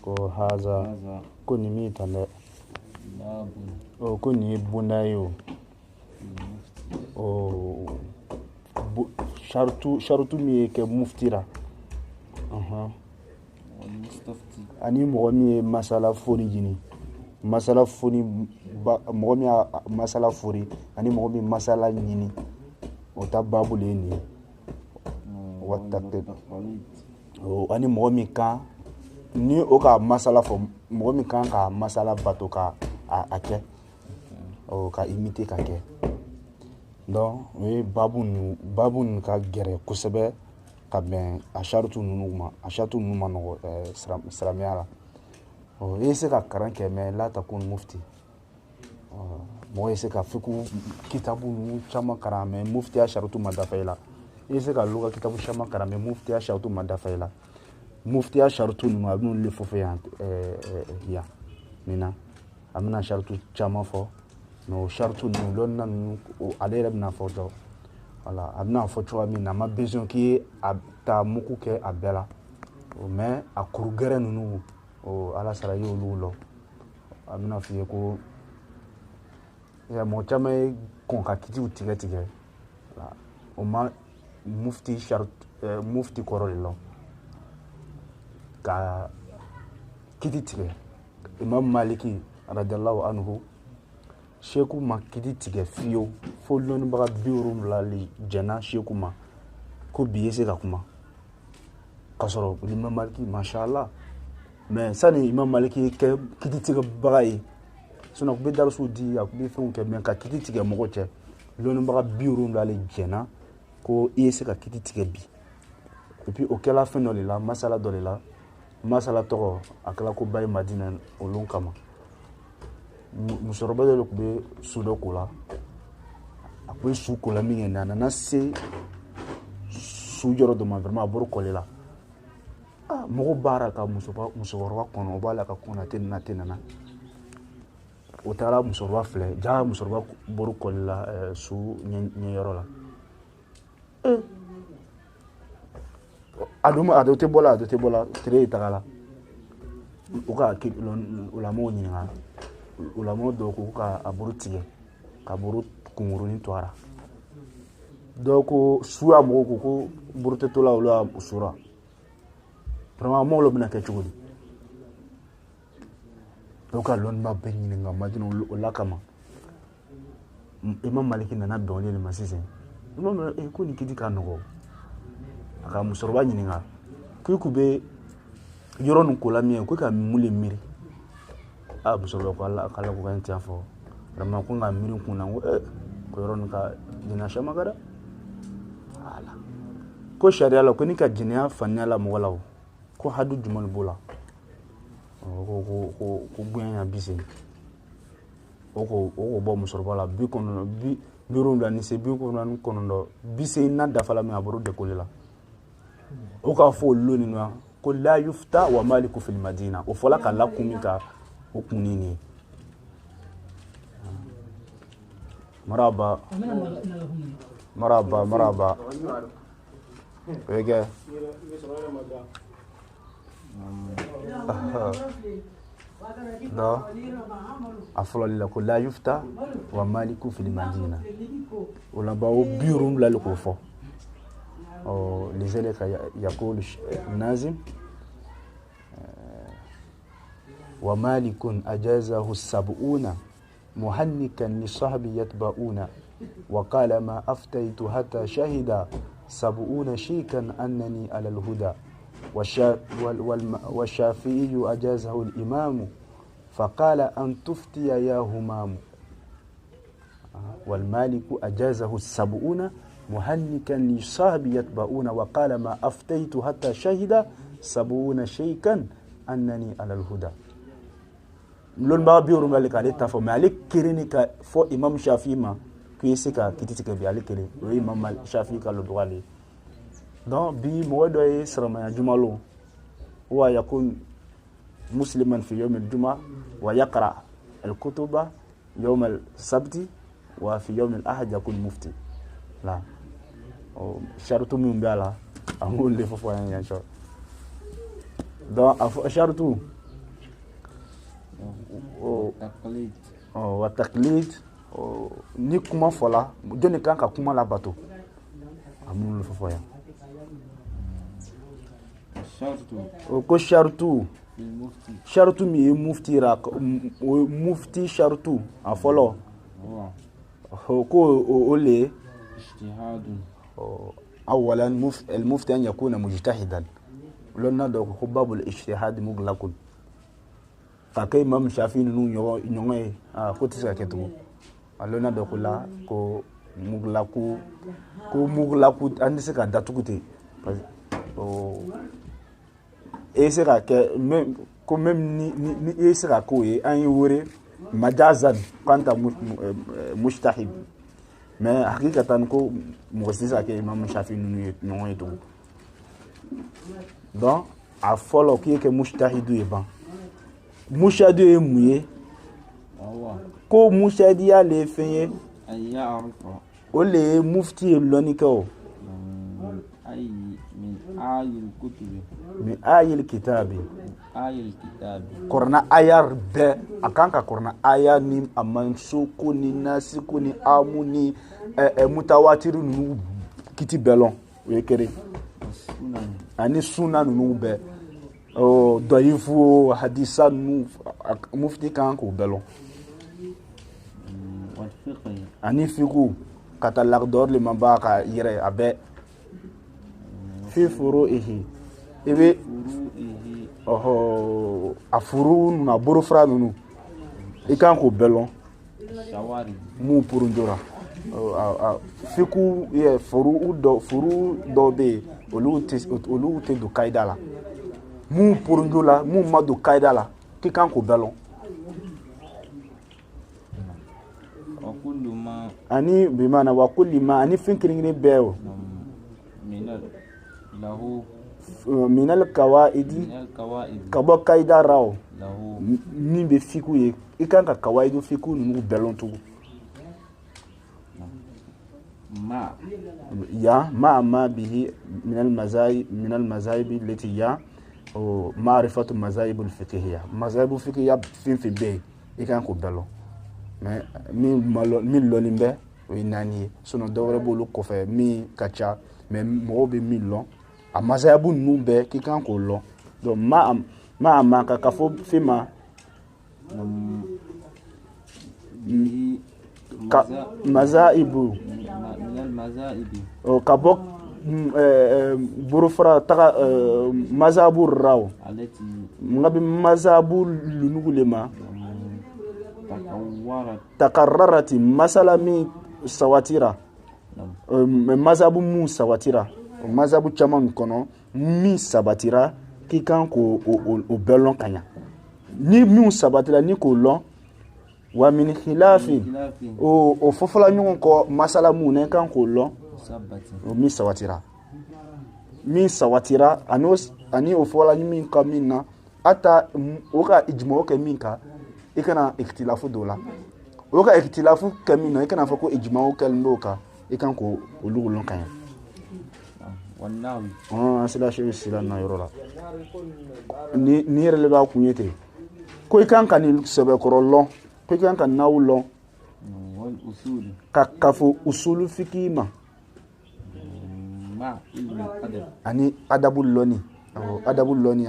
ko haza ko ni mi tande ko ni bunayo sharutu mi ke muftira ani mɔgɔ min ye masala foni ɲini masala foni mɔgɔ min y'a masala fori ani mɔgɔ min masala ɲini o ta babu le ye nin ye ani mɔgɔ min kan ni o ka masala fɔ mɔgɔ min kan ka masala bato ka a kɛ ka imiter ka kɛ donc o ye babu ninnu ka gɛrɛ kosɛbɛ ka bɛn a sharutu ninnu ma a sharutu ninnu ma nɔgɔ silamɛya la i ye se ka kalan kɛ mais la takun mufti mɔgɔ ye se ka fiqhu kitabu ninnu caman kalan mais muftiya sharutu ma dafa i la i ye se ka luga kitabu caman kalan mais muftiya sharutu ma dafa i la muftiya sharutu ninnu a bɛna olu de fɔ yan nin na a bɛna sharutu caman fɔ mais o sharutu ninnu lɔnna ninnu ale yɛrɛ bɛna fɔ dɔrɔn voilà a bɛna fɔ cogoya min na a ma besoin k'i ye a ta mugu kɛ a bɛɛ la mais a kuru gɛrɛ ninnu ala sara i y'olu lɔ a bɛna f'i ye ko mɔgɔ caman ye kɔn ka kitiw tigɛ o ma mufti kɔrɔ de lɔ ka kiti tigɛ imam maliki radiyallahu anhu sheku ma kiti tigɛ fiyewu fo lɔnnibaga 70 jɛnna sheku ma ko bi ye se ka kuma k'a sɔrɔ imam maliki mashallah mais sani imam maliki kɛ kiti tigɛbaga ye sinon a tun bɛ darisiw di a tun bɛ fɛnw kɛ mais ka kiti tigɛ mɔgɔ cɛ lɔnnibaga 70 jɛnna ko i ye se ka kiti tigɛ bi et puis o kɛla fɛn dɔ de la masala dɔ de la masala tɔgɔ a kɛla ko ba ye madina olu kama musokɔrɔba dɔ de tun bɛ su dɔ ko la a tun bɛ su ko la min kɛ a nana se su yɔrɔ dɔ ma vraiment a bɔra kɔli la mɔgɔ baara ka musokɔrɔba kɔnɔ o b'a la ka kunna tɛ nana o taara musokɔrɔba filɛ jaa musokɔrɔba bɔra kɔli la su ɲɛyɔrɔ la a do tɛ bɔ la tile taga la o ka ulamɔw ɲininka ulamɔw dɔw ko ka a buru tigɛ ka buru kunkurunin to a la dɔw ko su y'a mɔgɔw ko buru tɛ to la olu y'a sura vraiment mɔgɔw lo bɛna kɛ cogo di dɔw ka lɔnniba bɛɛ ɲininka madina o la kama imam maliki nana bɛn olu de ma sisan imam ko nin kiti ka nɔgɔ a ka musokɔrɔba ɲininka ko i kun bɛ yɔrɔ nin ko la min ye ko ka mun de miiri musokɔrɔba ko ala ko ka n tiɲɛ fɔ vraiment ko n ka miiri n kun na ko ko yɔrɔ nin ka jinɛya caman kɛ dɛ voilà ko sariya la ko ni ka jinɛya faamuya la mɔgɔ la ko hadu jumɛn de b'o la ko bonya bi se o ko bɔ musokɔrɔba la 70 ni se 79 bi se na dafa la min a bɔra dekoli la o k'a fɔ olu nin na ko la yufta wa maliku fil madina o fɔla ka lakun min ka o kun ni nin ye maraba o ye kɛ donc a fɔlɔli la ko la yufta wa maliku fil madina o la ba o 70 le k'o fɔ لذلك يقول النازم ومالك أجازه 70 مهنكا للصحب يتبعون وقال ما أفتيت حتى شهد 70 شيكا أنني على الهدى والشافعي أجازه الإمام فقال أن تفتي يا همام والمالك أجازه 70 مهنكا لصاحب يتبعون وقال ما أفتيت حتى شهد 70 شيكا أنني على الهدى لون ما بيورم عليك عليه تفهم عليك كريني كفو إمام شافعي ما كيسكا كتيسكا بيالي كري وإمام شافعي كالو دوالي دون بي موضوع سرما جمالو هو يكون مسلما في يوم الجمعة ويقرأ الكتب يوم السبت وفي يوم الأحد يكون مفتي لا sharutu min bɛ a la an b'olu de fɔ fɔ an ye yan donc a fɔ sharutu wa taklid ni kuma fɔla jɔnni kan ka kuma labato a minnu fɔ fɔ yan ko sharutu min ye mufti ra mufti sharutu a fɔlɔ ko o le أولا المفتي أن يكون مجتهدا لنا دو باب الاجتهاد مغلق فكي إمام شافعي نو نيوغي كنت ساكتو لنا دو كلا كو مغلق عندي سكا داتوكوتي et sera que même ni et sera ko e an yore majazan quant à mujtahid mais hakikatan ko mo sisa ke imam shafi no eto donc a folo ki ke mujtahidu e ban mujtahid e muye ko mujtahid ya le fenye ya arfa o le mufti lonika ay min ayil kutubi min ayil kitabi korna ayar be akanka korna aya ni amansuku ni nasiku ni amuni mutawatiru nu kiti belon wekere ani sunna nu be o doifu hadisa nu mufti kan ko belon ani fiku kata lagdor le mambaka yire abe fi furu'ihi ebe afuru na burufra nunu ikan ko belon shawari mu purundura fiku ye furu do be olu te do kaidala mu purundula mu madu kaidala kikan ko belon wa kullu ma ani bi mana wa kulli ma ani finkringini beo minal lahu minal kawaidi kabo kaida rao lahu ni be fiku ye ikan ka kawaidu fiku nu belon tugu ma ya ma bihi minal mazahib allati ya ma'rifatu mazahib al-fiqhiyya mazahib al-fiqhiyya fi be ikan ko belon mais mi lolimbe o inani sono dawre bolu ko fe mi kacha mais mo be mi lon a mazabu numbe ki kan ko lo do ma ka fo fima mazaibu minal mazaibi o kabok burufra taka mazabu raw alati ngabi mazabu lunugulema takarrarati masalami sawatira mazabu mu sawatira mazabu chaman kono mi sabatira ki kan ko o belon kanya ni mu sabatira ni ko lon wa min khilafi o fofola nyun ko masala mu ne kan ko lon sabati o mi sawatira ani o fola nyun kamina ata o ka ijmo ke minka ikana ikhtilafu dola o ka ikhtilafu kamina ikana fa ko ijma o kal ndoka ikan ko olugulon kanya wallahi asila shi sila na yorola ni rele ba kunyete ko ikan kan ni sebe korollo ko ikan kan nawlo wal usul ka kafu usulu fikima ma ilmu adab ani adabul loni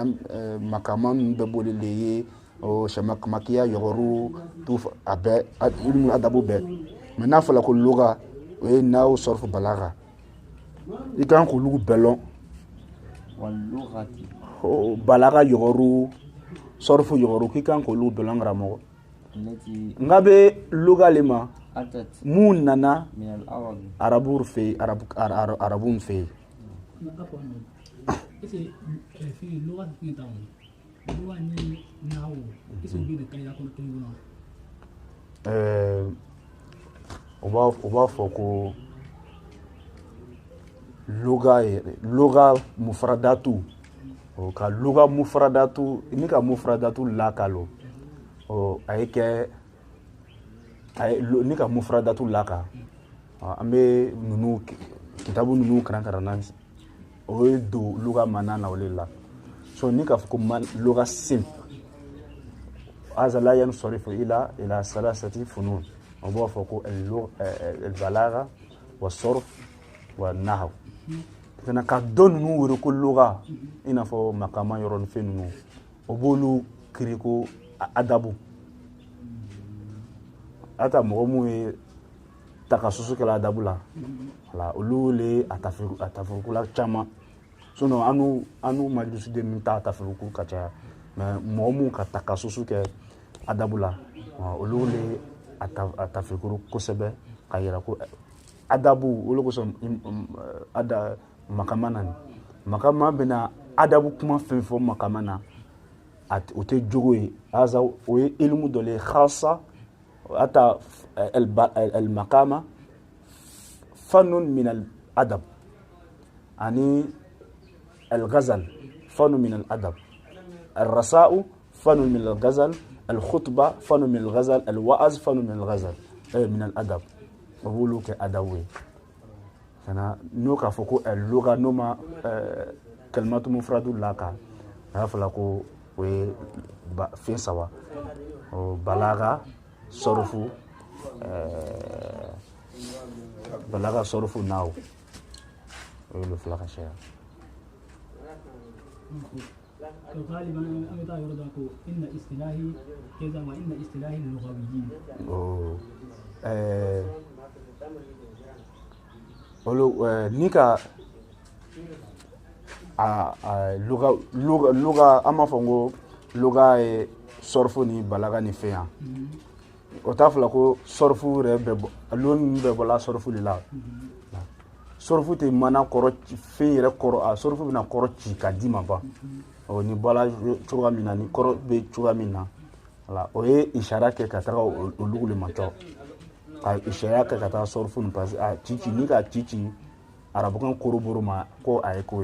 makaman be boleleye o shamak makiya yoru tu abe ilmu adabu be mena fala ko lugha we naw sorfu balaga ikan ko lugu belon wal lughati balaga yoru sorfu yoru kikan ko lugu belon ramo التي ngabe lugalema أتت mun nana من العرب arabur fe arabun fe في اللغة في دام اللغة ناو اسم بيد كي يكون كيونا oba foko luga mufradatu o ka luga mufradatu ni ka mufradatu la kalo o ayeke ni ka mufradatu la ka ambe nunu kitabu nunu karana o do luga manana olela so ni ka foko luga sim هذا لا ينصرف إلى ثلاثة فنون وبوافق البلاغة والصرف والنحو tena ka don nu wuri ko lugha ina fo makama yoron fennu obolu kiriko adabu ata mo mu takasusu kala adabu la la olule atafiru la chama sono anu majlisu de min ta atafiru kacha mais mo mu ka takasusu ke adabu la olule atafiru ko sebe kayira ko adabu ologo so ada makama bena adabu kuma fenfo makamana at ote jogoy aza o ilmu dole khassa ata al makama fanun min al adab ani al ghazal fanun min al adab al rasa'u fanun min al ghazal al khutba fanun min al ghazal al wa'az fanun min al ghazal min al adab wulu ke adawi sana nuka foko lugha noma kalmatu mufradu laka afala ko we fin sawa o balaga sorfu now le flaka share غالبا أمتا يرضاكو إن اصطلاحي كذا وإن اصطلاحي اللغويين nika lugha ama fongo lugha sorfu ni balaga ni feya otafula ko sorfu rebe alon be bola sorfu lila sorfu te mana koro fe re koro a sorfu bina koro ci kadima ba o ni bola chuga mina ni koro be chuga mina la o ishara ke kataka olugule macho a ishara ke kata sorfu ni pas a chichi ni ka chichi arabukan koroboro ma ko ay ko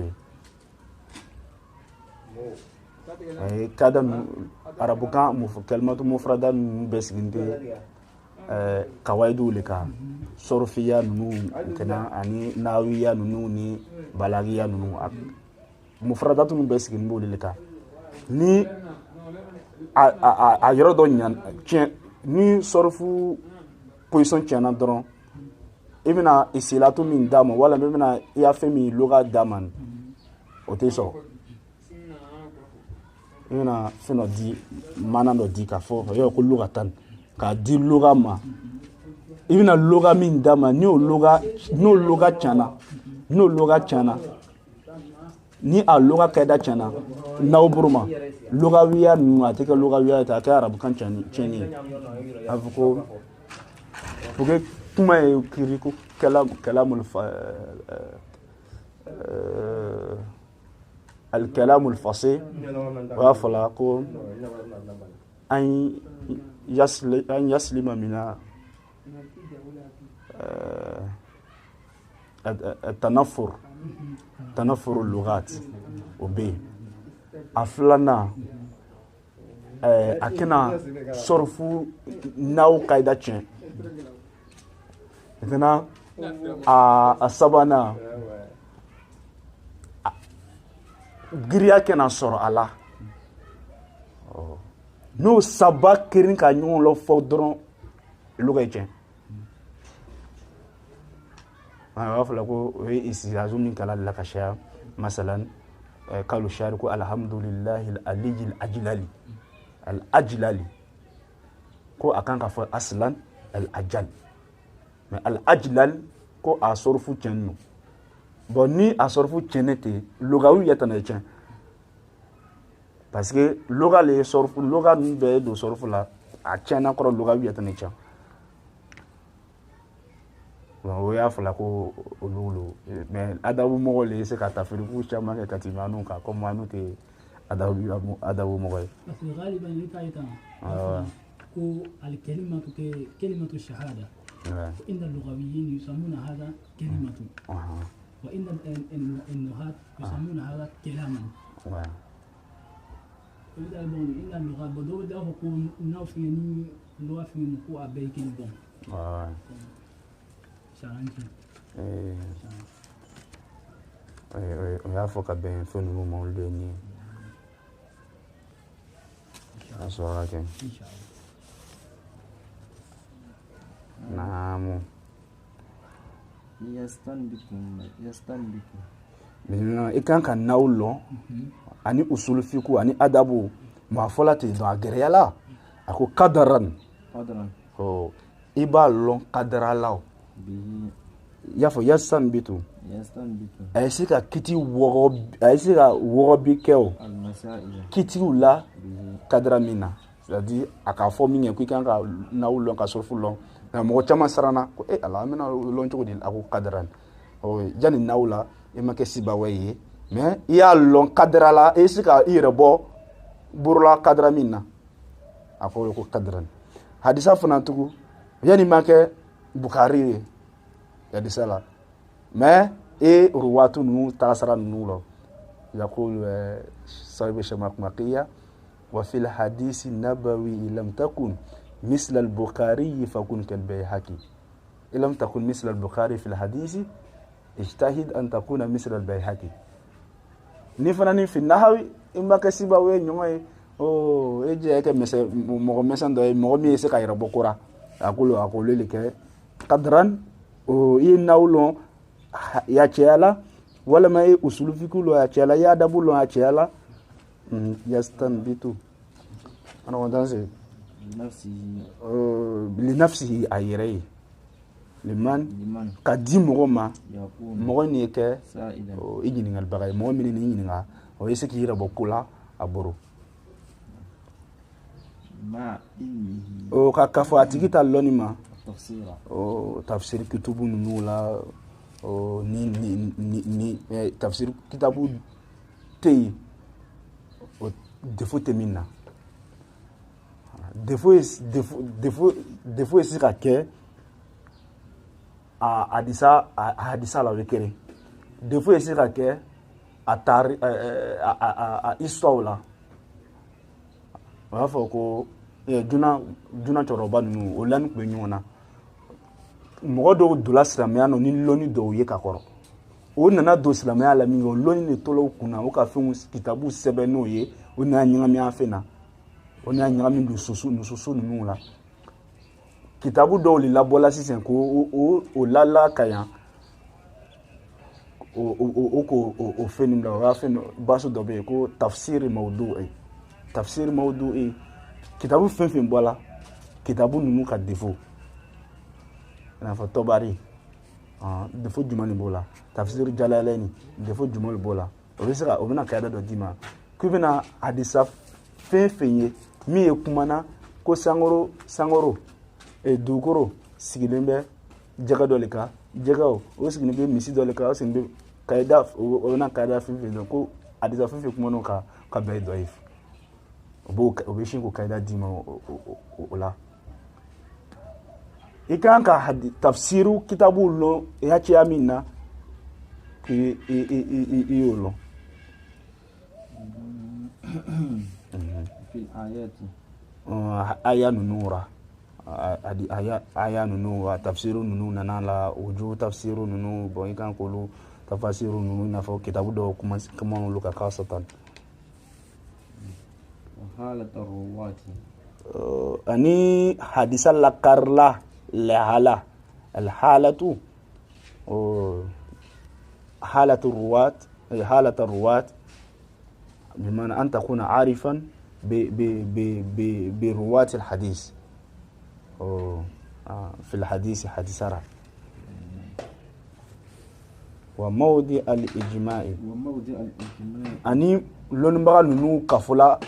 kada arabukan kalmatu mufradan besginde kawaidu leka sorfiya nu kana ani nawiya nu ni balagiya nu mufradatu besginde bo leka ni a yoro do nyan ni sorfu position tiana dron ibina isilatu min dama wala ibina ya femi lugha daman oteso ina fino di mana no di ka fo yo ko lugha tan ka di lugha ma ibina lugha min dama ni o lugha no lugha chana ni a lugha kaida chana na oburuma lugha wiya nu ateka lugha wiya ta ka arab kan chani afuko fuge kuma kiriko kalamul الكلام الفصيح وافلاكم أن يسلم من التنفر تنفر اللغات وبه أفلنا أكنا صرفو ناو قايدة إذن أصابنا giriya kena sɔrɔ a la n'o saba kirin ka ɲɔgɔn lɔ fɔ dɔrɔn lugha ye tiɲɛ a b'a fɔ ko o ye istihzaazu min kala la ka caya masalan kalu shari ko alhamdulillahi al-aliyyi al-ajlali ko a kan ka fɔ aslan al-ajal mais al-ajlal ko a sɔrɔfu tiɲɛ no bon ni a sorfu chenete logawu yatana chen parce que loga le sorfu loga nbe do sorfu la a chena ko logawu yatana chen bon ya fala ko olulu mais adabu mo le se ka tafiri ku chama ke katimanu ka comme anu te adabu mo بس غالبا يكايتا ko الكلمه كلمه الشهاده ان اللغويين يسمون هذا كلمه وإن النهاة يسمون هذا كلاما. إن اللغة بدو ده هو نافيني نافين هو أبيكين بون. شانتي. يا فوق بين فن مولدني. asora ke inshallah. naamu yastanbitu i kan ka naw lɔn ani usul fiku ani adabu maa fɔla ten dɔn a gɛrɛya la a ko kadaran qadran i b'a lɔn kadara la bihi i y'a fɔ yastanbitu yastanbitu a ye se ka kiti wɔgɔbi kɛ o almasaila kitiw la bihi kadara min na c'est-à-dire a k'a fɔ min kɛ ko i kan ka naw lɔn ka sɔrɔfu lɔn nka mɔgɔ caman siranna ko ala an bɛna lɔn cogo di a ko kadaran jani naw la i ma kɛ sibawɛ ye mais i y'a lɔn kadara la i se ka i yɛrɛ bɔ borola kadara min na a fɔ ko kadaran hadisa fana tugu yani ma kɛ bukari ye hadisa la mais ruwatu ninnu tagasara ninnu la يقول صاحب الشماقمقية وفي الحديث النبوي لم تكن مثل البخاري فكن كالبيهقي إن لم تكن مثل البخاري في الحديث اجتهد أن تكون مثل البيهقي نفناني في النحو إما كسيبا وين يومي إجي هيك مثل مثلا ده مغمي يسكا يربوكورا أقول لك قدرا إنه يا تشالا ولا ما أصول في كله يا تشالا يا دبولو يا تشالا يستنبتو أنا ودانسي لنفسه أيري لمن قديم مغما مغني ك يجيني البغاي مغمي نيجيني هو يسكي يربوكولا أبورو ما o ka kafo atigi ta lɔni ma tafsira tafsir kitabu nunu la ni tafsir kitabu tei o defo te min na defo esi ka kɛ a hadisa la o bɛ kere defo esi ka kɛ a histoire la o b'a fɔ ko juna cɛkɔrɔba ninnu o lani tun bɛ ɲɔgɔn na mɔgɔ dɔw donna silamɛya nɔ ni lɔnni dɔw ye ka kɔrɔ o nana don silamɛya la min kɛ o lɔnni de tora u kunna o ka fɛnw kitabu sɛbɛn n'o ye o nana ɲagami an fɛ na o nana ɲagami nususu ninnu la kitabu dɔw de labɔla sisan ko o lala ka yan o fɛn nin la o y'a fɛn baso dɔ bɛ yen ko tafsir mawdu'i kitabu fɛn fɛn bɔla kitabu ninnu ka defo i n'a fɔ tɔbari defo jumɛn de b'o la tafsir jalalaini defo jumɛn de b'o la o bɛna kayida dɔ d'i ma k'i bɛna hadisa fɛn fɛn ye min ye kumana ko sankɔrɔ dugukolo sigilen bɛ jɛgɛ dɔ de kan jɛgɛw o sigilen bɛ misi dɔ de kan o sigilen bɛ kayida o bɛna kayida fɛn fɛn dɔn ko hadisa fɛn fɛn kumana ka bɛɛ dɔ ye o bɛ sin ko kayida d'i ma o la i kan ka tafsiru kitabu lɔn i hakɛya min na i y'o lɔn aya ninnu ra aya ninnu a tafsiru ninnu nana la uju tafsiru ninnu bon i kan k'olu tafasiru ninnu i n'a fɔ kitabu dɔw kuma olu ka k'a sɔtan ani hadisa lakarila lahala alhalatu حالة الرواة بمعنى أن تكون عارفا برواة الحديث في الحديث حديث رأى وموضع الإجماع أني لون بقى ننو كفلا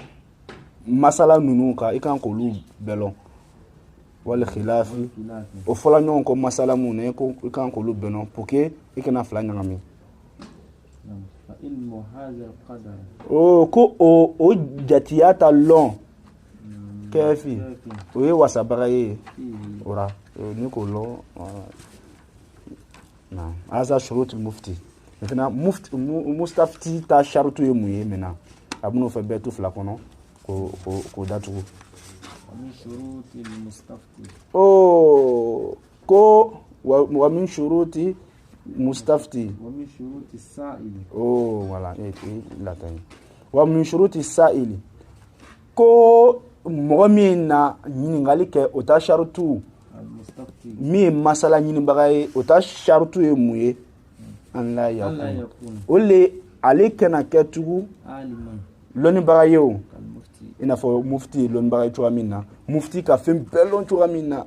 مسألة ننو كا إكان قلوب بلون والخلاف وفلا نون كو مسألة مونه كو إكان قلوب بلون بوكي إكنا فلا نغمي فإلم هذا القدر كو او جاتياتا لون كيفي وي وسابغاي ورا نيكو لون نعم هذا شروط المفتي مثلا مفتي تا شرط يموي منا ابنو فبيتو فلاكونو كو داتو ومن شروط المستفتي كو ومن شروط مستفتي ومن شروط السائل voilà لا تاني ومن شروط السائل كو mɔgɔ min na ɲininkali kɛ o ta sharutu المستفتي min ye masala ɲinibaga ye o ta sharutu ye mun ye an la ألا yakun يكون o le ale kana kɛ tugu عالما lɔnnibaga ye o كالمفتي i n'a fɔ mufti ye lɔnnibaga ye cogoya min na mufti ka fɛn bɛɛ lɔn cogoya min na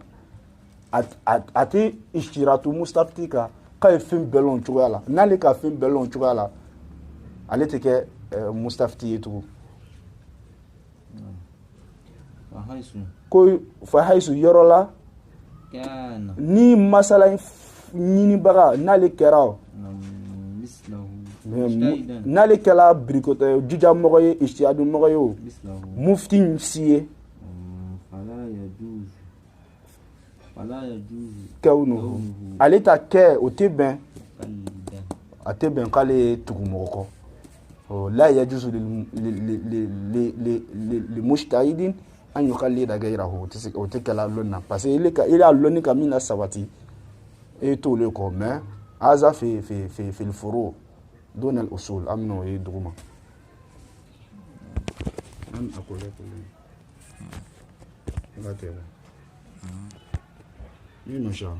a tɛ ishtiratu mustafti kan k'a ye fɛn bɛɛ lɔn cogoya la n'ale ka fɛn bɛɛ lɔn cogoya la ale tɛ kɛ mustafti ye tugun وحيث ko fa haisu yɔrɔ la كان ni masala ɲinibaga n'ale kɛra مثله مجتهدا n'ale kɛra jija mɔgɔ ye ishtihadu mɔgɔ ye o مثله mufti si ye فلا يجوز kɛwnuhu ale ta kɛ o tɛ bɛn مقلدا a tɛ bɛn k'ale ye tugu mɔgɔ kɔ la yajuzu li mujtahidin an yuqallida ghayrahu o tɛ kɛla lɔnni na parce que il a lɔnni ka min la sabati e t'ole kɔ mais haza fi l-furu dun al-usul am n'o ye duguma an akole la tera ni masha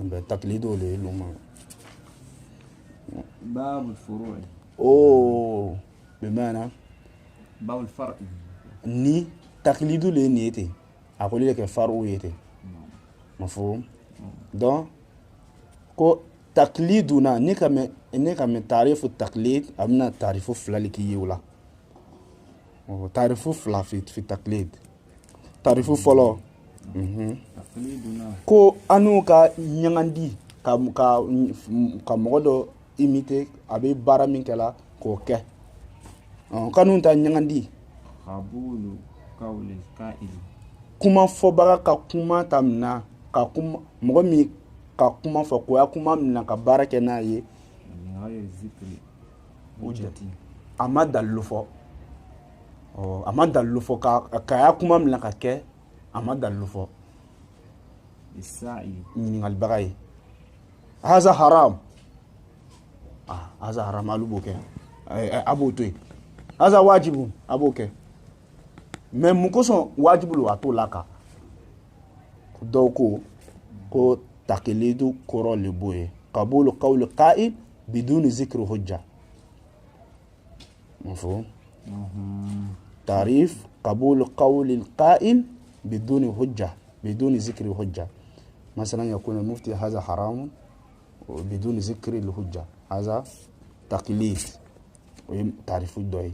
ben taklido le luma باب الفروع oh bimana باب الفرع ni taklidu le ni ete akole le ke faru ete mafhum donc ko takliduna ni kame tarifu taklid amna tarifu fulali ki yula tarifu fula fi taklid tarifu folo تقليدنا ko anu ka ɲangandi ka mɔgɔ dɔ imite a bɛ baara min kɛla k'o kɛ kanu ta ɲangandi قبول قول القائل kuma fɔbaga ka kuma ta mina ka kuma mɔgɔ min ka kuma fɔ ko ya kuma mina ka baara kɛ n'a ye من غير ذكر حجة a ma dalilu fɔ a ma dalilu fɔ ka ya kuma mina ka kɛ a ma dalilu fɔ السعي ɲininkalibaga ye haza haram haza haram alu b'o kɛ a b'o to yen haza wajibu a b'o kɛ mais mun kosɔn wajibu a t'o la kan dɔw ko taklidu kɔrɔ le b'o ye qabulu qawli qa'il biduni zikri hujja mafhum تعريف قبول قول القائل بدون حجة بدون ذكر حجة مثلا يكون المفتي هذا حرام بدون ذكر الحجة هذا تقليد تعريف الدعي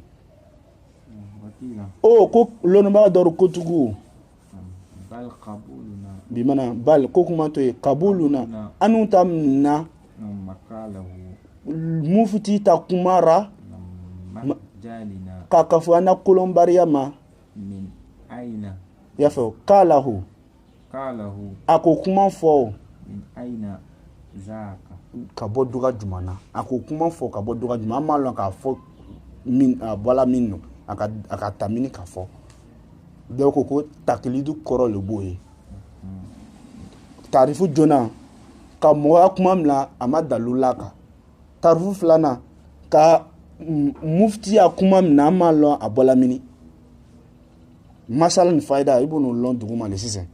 وكيلا كو لون ما دور كتغو بل قبولنا بمعنى بل كوكما تو قبولنا انو تامنا مقاله مفتي تاكمارا جالنا كاكفوانا كولومبارياما من أين يافو قاله ako kuma fɔ min aina zaka ka bɔ duga jumana ako kuma fɔ ka bɔ duga jumana ma lɔn k'a fɔ min a bɔla min no a ka tamini ka fɔ dɔw ko taklidu kɔrɔ le b'o ye tarifu jona ka mɔgɔya kuma min na a ma dalu la kan tarifu filanan ka muftiya kuma min na a ma lɔn a bɔla mini masala ni fayida i b'o lɔn duguma le sisan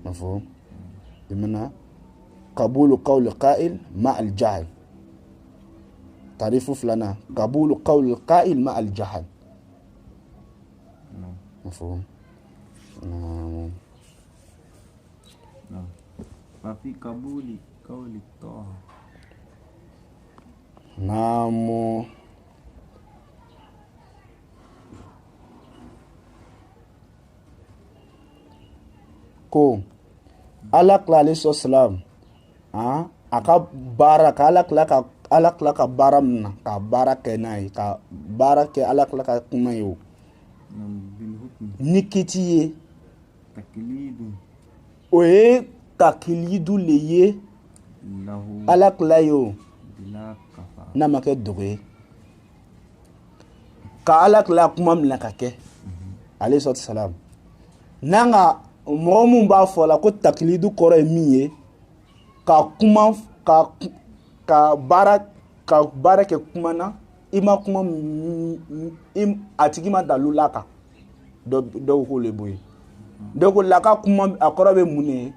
مفهوم بمعنى قبول قول القائل مع الجهل تعريف فلان قبول قول القائل مع الجهل مفهوم نعم ففي قبول قول الطه نعم ko ala kila alayhi salam a ka baara ka ala kila ka baara min na ka baara kɛ n'a ye ka baara kɛ ala kila ka kuma ye o ni kiti ye o ye takilidu le ye ala kila ye o n'a ma kɛ dogo ye ka ala kila kuma min na ka kɛ alayhi salam n'an ka mɔgɔ mun b'a fɔ la ko takilidu kɔrɔ ye min ye ka kuma ka baara kɛ kuma na ima kuma a tigi ma dalu laka dɔw ko le boye donc laka kuma a kɔrɔ bɛ mun ye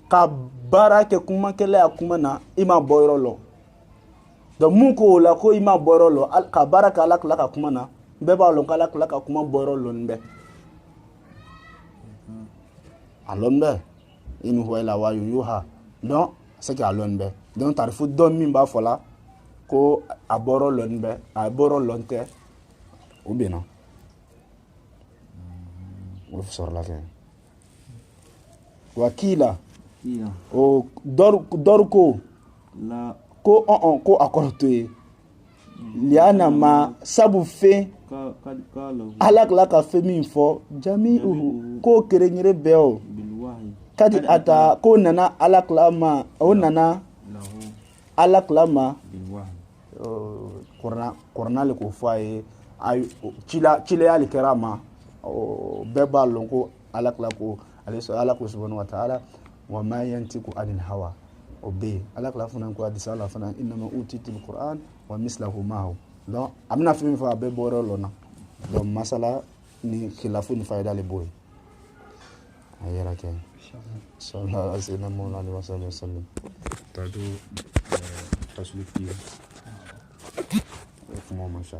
ka baara kɛ kumakɛla ya kuma na i ma bɔ yɔrɔ lɔ donc mun ko o la ko i ma bɔ yɔrɔ lɔ ka baara kɛ Ala tila ka kuma na bɛɛ b'a lɔn k'Ala tila ka kuma bɔ yɔrɔ lɔn bɛɛ a lɔn bɛɛ in huwa illa wahyun yuha donc c'est que a lɔn bɛɛ donc tarifu dɔn min b'a fɔ la ko a bɔrɔ lɔn bɛɛ a bɔrɔ lɔn tɛ o bɛ na o sɔrɔla kɛ wakila o dɔr ko la ko ko a kɔrɔ to ye liana ma sabu fɛn Ala tila ka fɛn min fɔ jami'uhu ko kerenyere bɛɛ o kadi ata ko nana Ala tila ma o nana Ala tila ma kɔrɔna le ko fɔ a ye cilayali kɛra a ma bɛɛ b'a lɔn ko Ala tila ko Ala ko subhanahu wa ta'ala wa ma yantiqu anil hawa o bɛ yen Ala tila fana ko hadisa la fana innama utitul Qur'an wa mislahu ma'ahu donc a bɛna fɛn min fɔ a bɛɛ bɔ yɔrɔ lɔn na donc masala ni khilafu ni fayda le b'o ye a yɛrɛ kɛ sallallahu alaihi wa sallam tado taslifi kuma masha